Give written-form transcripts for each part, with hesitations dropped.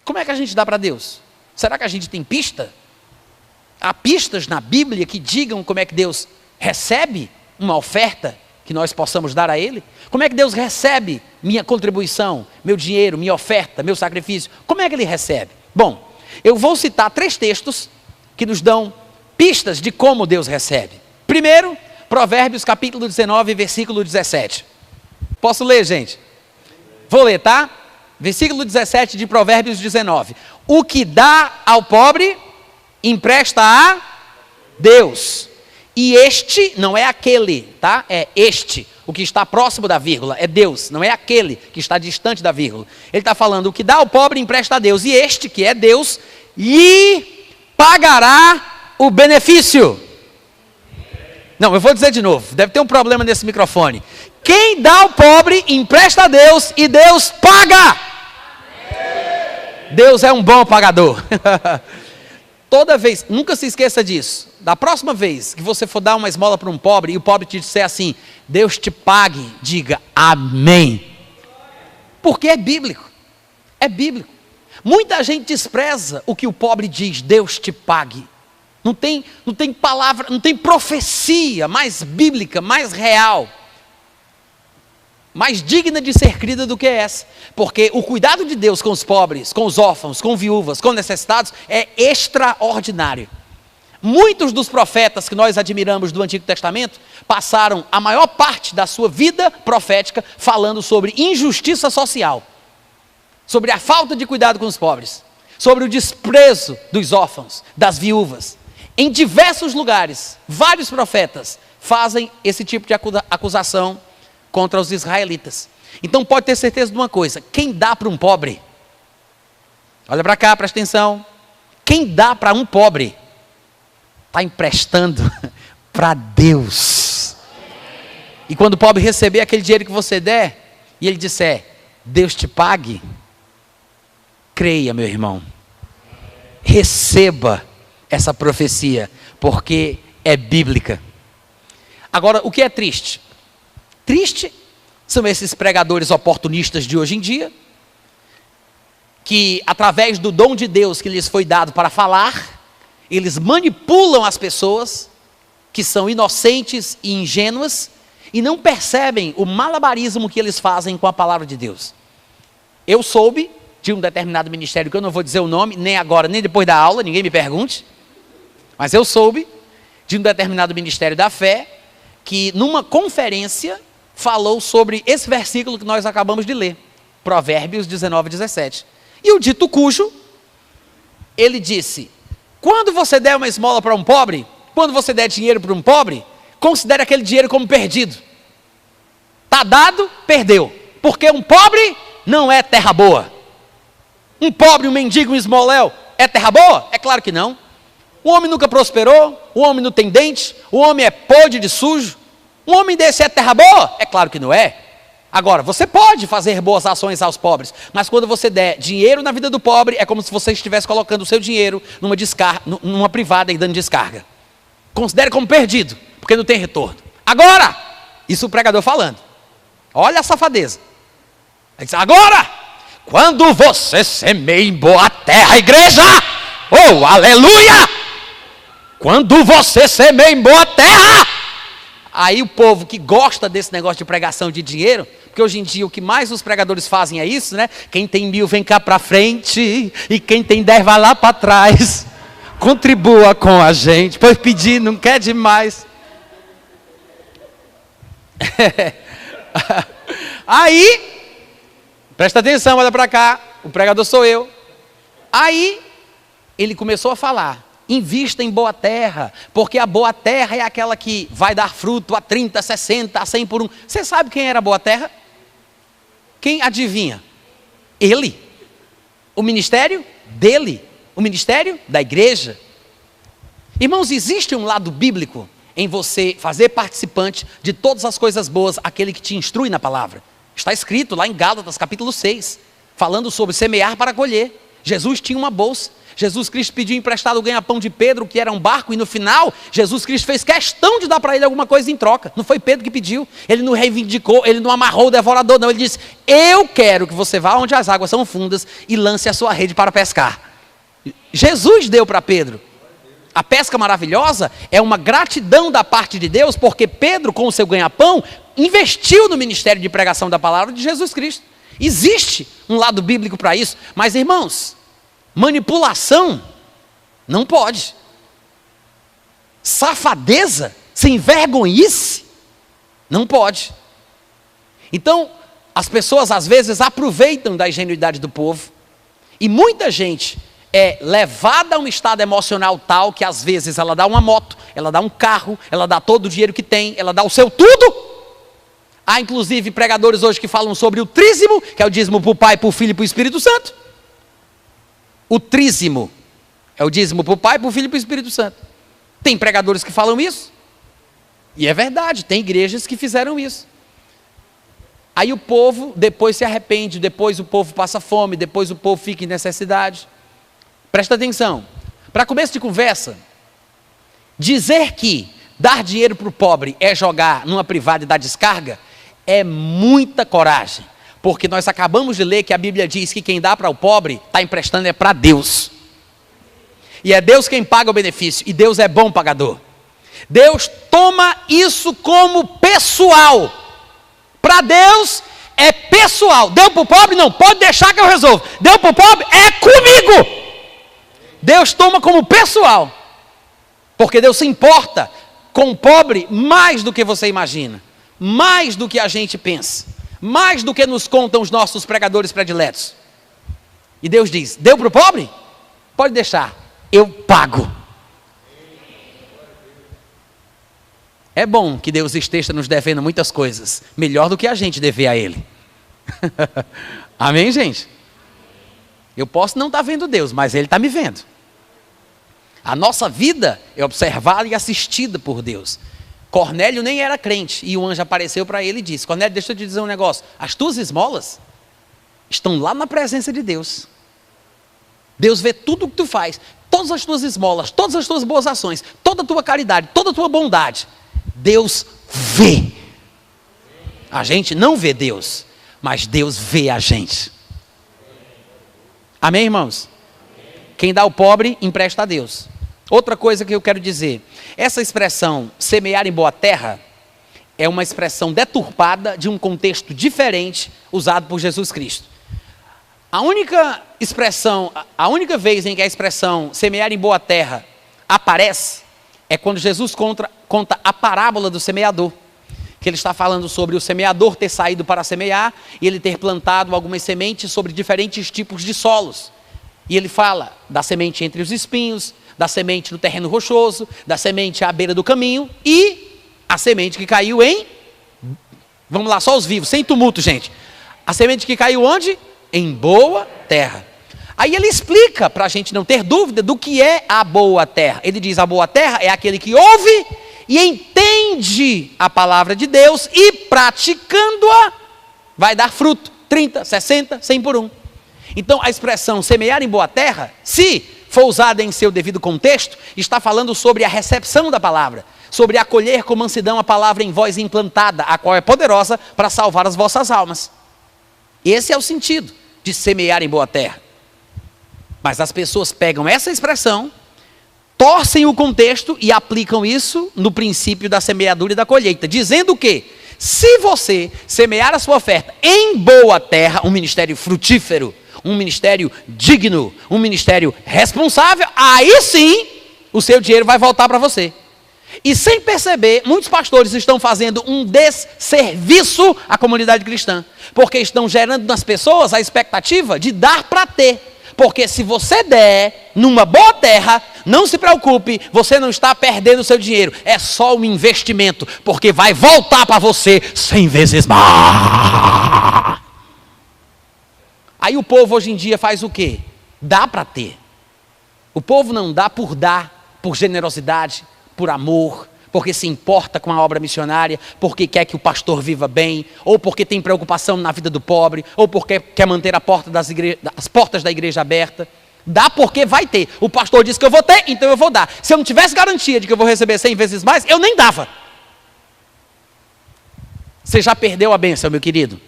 Como é que a gente dá para Deus? Será que a gente tem pista? Há pistas na Bíblia que digam como é que Deus recebe uma oferta que nós possamos dar a Ele? Como é que Deus recebe minha contribuição, meu dinheiro, minha oferta, meu sacrifício? Como é que Ele recebe? Bom, eu vou citar 3 textos que nos dão pistas de como Deus recebe. Primeiro, Provérbios capítulo 19, versículo 17. Posso ler, gente? Vou ler, tá? Versículo 17 de Provérbios 19. O que dá ao pobre, empresta a Deus. E este não é aquele, tá? É este, o que está próximo da vírgula, é Deus, não é aquele que está distante da vírgula. Ele está falando, o que dá ao pobre empresta a Deus, e este, que é Deus, lhe pagará o benefício. Não, eu vou dizer de novo, deve ter um problema nesse microfone. Quem dá ao pobre empresta a Deus, e Deus paga. Deus é um bom pagador. Toda vez, nunca se esqueça disso. Da próxima vez que você for dar uma esmola para um pobre e o pobre te disser assim, Deus te pague, diga amém. Porque é bíblico. É bíblico. Muita gente despreza o que o pobre diz, Deus te pague. Não tem palavra, não tem profecia mais bíblica, mais real, mais digna de ser crida do que essa. Porque o cuidado de Deus com os pobres, com os órfãos, com viúvas, com necessitados, é extraordinário. Muitos dos profetas que nós admiramos do Antigo Testamento passaram a maior parte da sua vida profética falando sobre injustiça social, sobre a falta de cuidado com os pobres, sobre o desprezo dos órfãos, das viúvas. Em diversos lugares, vários profetas fazem esse tipo de acusação contra os israelitas. Então pode ter certeza de uma coisa, quem dá para um pobre, olha para cá, presta atenção, quem dá para um pobre, está emprestando para Deus. E quando o pobre receber aquele dinheiro que você der, e ele disser, Deus te pague, creia, meu irmão, receba essa profecia, porque é bíblica. Agora, o que é triste? Triste são esses pregadores oportunistas de hoje em dia, que através do dom de Deus que lhes foi dado para falar, eles manipulam as pessoas que são inocentes e ingênuas e não percebem o malabarismo que eles fazem com a palavra de Deus. Eu soube de um determinado ministério, que eu não vou dizer o nome, nem agora, nem depois da aula, ninguém me pergunte, mas eu soube de um determinado ministério da fé, que numa conferência falou sobre esse versículo que nós acabamos de ler, Provérbios 19, 17. E o dito cujo, ele disse, quando você der uma esmola para um pobre, quando você der dinheiro para um pobre, considere aquele dinheiro como perdido. Está dado, perdeu. Porque um pobre não é terra boa. Um pobre, um mendigo, um esmoléu, é terra boa? É claro que não. O homem nunca prosperou, o homem não tem dente, o homem é podre de sujo. Um homem desse é terra boa? É claro que não é. Agora, você pode fazer boas ações aos pobres, mas quando você der dinheiro na vida do pobre, é como se você estivesse colocando o seu dinheiro numa privada e dando descarga. Considere como perdido, porque não tem retorno. Agora, isso o pregador falando. Olha a safadeza. Ele diz, agora, quando você semeia em boa terra, igreja, oh, aleluia! Quando você semeia em boa terra, aí o povo que gosta desse negócio de pregação de dinheiro, porque hoje em dia o que mais os pregadores fazem é isso, né? Quem tem 1000 vem cá para frente, e quem tem 10 vai lá para trás. Contribua com a gente, pois pedir não quer demais. Aí, presta atenção, olha para cá, o pregador sou eu. Aí, ele começou a falar, invista em boa terra, porque a boa terra é aquela que vai dar fruto a 30, 60, a 100 por 1. Você sabe quem era a boa terra? Quem adivinha? Ele. O ministério dele. O ministério da igreja. Irmãos, existe um lado bíblico em você fazer participante de todas as coisas boas, aquele que te instrui na palavra. Está escrito lá em Gálatas capítulo 6, falando sobre semear para colher. Jesus tinha uma bolsa. Jesus Cristo pediu emprestado o ganha-pão de Pedro, que era um barco, e no final, Jesus Cristo fez questão de dar para ele alguma coisa em troca. Não foi Pedro que pediu, ele não reivindicou, ele não amarrou o devorador, não. Ele disse: eu quero que você vá onde as águas são fundas e lance a sua rede para pescar. Jesus deu para Pedro. A pesca maravilhosa é uma gratidão da parte de Deus, porque Pedro, com o seu ganha-pão, investiu no ministério de pregação da palavra de Jesus Cristo. Existe um lado bíblico para isso, mas irmãos, manipulação não pode. Safadeza, sem vergonhice, não pode. Então, as pessoas às vezes aproveitam da ingenuidade do povo, e muita gente é levada a um estado emocional tal que às vezes ela dá uma moto, ela dá um carro, ela dá todo o dinheiro que tem, ela dá o seu tudo. Há inclusive pregadores hoje que falam sobre o trízimo, que é o dízimo para o Pai, para o Filho e para o Espírito Santo. O trízimo é o dízimo para o Pai, para o Filho e para o Espírito Santo. Tem pregadores que falam isso, e é verdade, tem igrejas que fizeram isso. Aí o povo depois se arrepende, depois o povo passa fome, depois o povo fica em necessidade. Presta atenção, para começo de conversa, dizer que dar dinheiro para o pobre é jogar numa privada e dar descarga, é muita coragem, porque nós acabamos de ler que a Bíblia diz que quem dá para o pobre, está emprestando é para Deus, e é Deus quem paga o benefício, e Deus é bom pagador. Deus toma isso como pessoal, para Deus é pessoal. Deu para o pobre? Não, pode deixar que eu resolvo. Deu para o pobre? É comigo. Deus toma como pessoal, porque Deus se importa com o pobre mais do que você imagina, mais do que a gente pensa, mais do que nos contam os nossos pregadores prediletos. E Deus diz: deu para o pobre? Pode deixar, eu pago. É bom que Deus esteja nos devendo muitas coisas, melhor do que a gente dever a Ele. Amém, gente? Eu posso não estar vendo Deus, mas Ele está me vendo. A nossa vida é observada e assistida por Deus. Cornélio nem era crente, e o anjo apareceu para ele e disse: Cornélio, deixa eu te dizer um negócio, as tuas esmolas estão lá na presença de Deus. Deus vê tudo o que tu faz, todas as tuas esmolas, todas as tuas boas ações, toda a tua caridade, toda a tua bondade. Deus vê. A gente não vê Deus, mas Deus vê a gente. Amém, irmãos? Quem dá ao pobre, empresta a Deus. Outra coisa que eu quero dizer, essa expressão semear em boa terra é uma expressão deturpada de um contexto diferente usado por Jesus Cristo. A única vez em que a expressão semear em boa terra aparece é quando Jesus conta a parábola do semeador, que ele está falando sobre o semeador ter saído para semear e ele ter plantado algumas sementes sobre diferentes tipos de solos. E ele fala da semente entre os espinhos, da semente no terreno rochoso, da semente à beira do caminho e a semente que caiu em... Vamos lá, só os vivos, sem tumulto, gente. A semente que caiu onde? Em boa terra. Aí ele explica, para a gente não ter dúvida, do que é a boa terra. Ele diz: a boa terra é aquele que ouve e entende a palavra de Deus e praticando-a, vai dar fruto, 30, 60, 100 por 1. Então a expressão semear em boa terra, se for usada em seu devido contexto, está falando sobre a recepção da palavra, sobre acolher com mansidão a palavra em vós implantada, a qual é poderosa para salvar as vossas almas. Esse é o sentido de semear em boa terra. Mas as pessoas pegam essa expressão, torcem o contexto e aplicam isso no princípio da semeadura e da colheita, dizendo que se você semear a sua oferta em boa terra, um ministério frutífero, um ministério digno, um ministério responsável, aí sim o seu dinheiro vai voltar para você. E sem perceber, muitos pastores estão fazendo um desserviço à comunidade cristã, porque estão gerando nas pessoas a expectativa de dar para ter. Porque se você der numa boa terra, não se preocupe, você não está perdendo o seu dinheiro, é só um investimento, porque vai voltar para você 100 vezes mais. Aí o povo hoje em dia faz o quê? Dá para ter. O povo não dá, por generosidade, por amor, porque se importa com a obra missionária, porque quer que o pastor viva bem, ou porque tem preocupação na vida do pobre, ou porque quer manter as portas da igreja aberta. Dá porque vai ter. O pastor disse que eu vou ter, então eu vou dar. Se eu não tivesse garantia de que eu vou receber 100 vezes mais, eu nem dava. Você já perdeu a bênção, meu querido.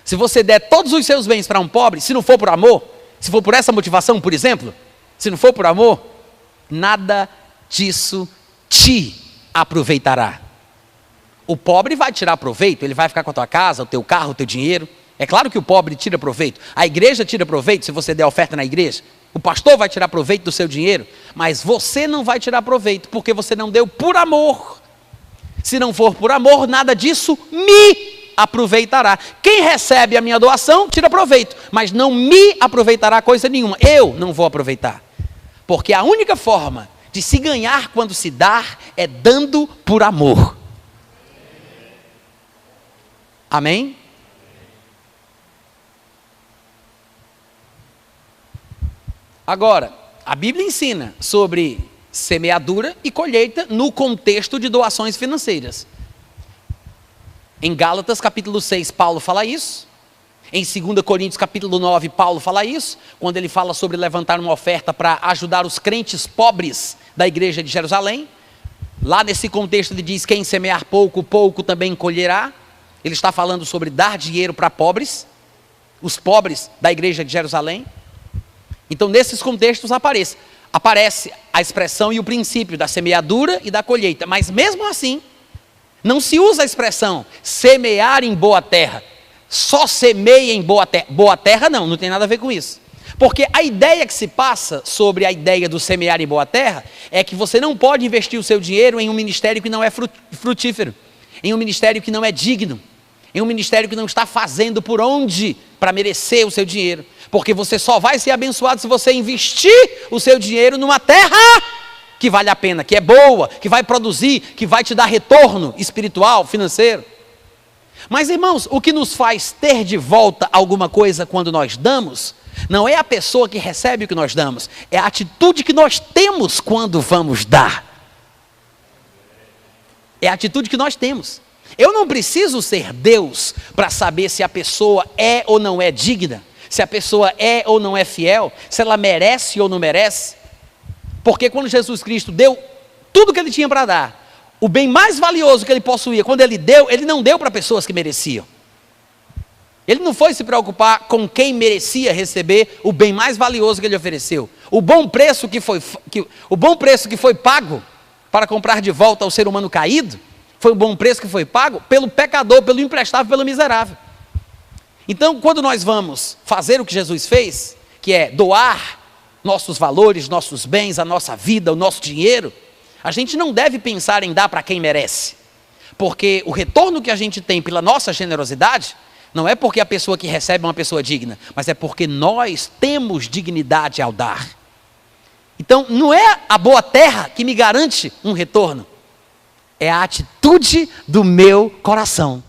Se você der todos os seus bens para um pobre, se não for por amor, se for por essa motivação, por exemplo, se não for por amor, nada disso te aproveitará. O pobre vai tirar proveito, ele vai ficar com a tua casa, o teu carro, o teu dinheiro. É claro que o pobre tira proveito. A igreja tira proveito se você der oferta na igreja. O pastor vai tirar proveito do seu dinheiro, mas você não vai tirar proveito, porque você não deu por amor. Se não for por amor, nada disso me aproveitará. Quem recebe a minha doação, tira proveito, mas não me aproveitará coisa nenhuma. Eu não vou aproveitar. Porque a única forma de se ganhar quando se dá, é dando por amor. Amém? Agora, a Bíblia ensina sobre semeadura e colheita no contexto de doações financeiras. Em Gálatas capítulo 6, Paulo fala isso. Em 2 Coríntios capítulo 9, Paulo fala isso, quando ele fala sobre levantar uma oferta para ajudar os crentes pobres da igreja de Jerusalém. Lá nesse contexto ele diz, quem semear pouco, pouco também colherá. Ele está falando sobre dar dinheiro para pobres, os pobres da igreja de Jerusalém. Então nesses contextos aparece a expressão e o princípio da semeadura e da colheita, mas mesmo assim, não se usa a expressão semear em boa terra. Só semeia em boa terra. Boa terra não tem nada a ver com isso. Porque a ideia que se passa sobre a ideia do semear em boa terra é que você não pode investir o seu dinheiro em um ministério que não é frutífero, em um ministério que não é digno, em um ministério que não está fazendo por onde para merecer o seu dinheiro. Porque você só vai ser abençoado se você investir o seu dinheiro numa terra que vale a pena, que é boa, que vai produzir, que vai te dar retorno espiritual, financeiro. Mas irmãos, o que nos faz ter de volta alguma coisa quando nós damos, não é a pessoa que recebe o que nós damos, é a atitude que nós temos quando vamos dar. É a atitude que nós temos. Eu não preciso ser Deus para saber se a pessoa é ou não é digna, se a pessoa é ou não é fiel, se ela merece ou não merece. Porque quando Jesus Cristo deu tudo que ele tinha para dar, o bem mais valioso que ele possuía, quando ele deu, ele não deu para pessoas que mereciam. Ele não foi se preocupar com quem merecia receber o bem mais valioso que ele ofereceu. O bom preço que foi pago para comprar de volta ao ser humano caído, foi um bom preço que foi pago pelo pecador, pelo imprestável, pelo miserável. Então, quando nós vamos fazer o que Jesus fez, que é doar nossos valores, nossos bens, a nossa vida, o nosso dinheiro, a gente não deve pensar em dar para quem merece. Porque o retorno que a gente tem pela nossa generosidade, não é porque a pessoa que recebe é uma pessoa digna, mas é porque nós temos dignidade ao dar. Então, não é a boa terra que me garante um retorno, é a atitude do meu coração.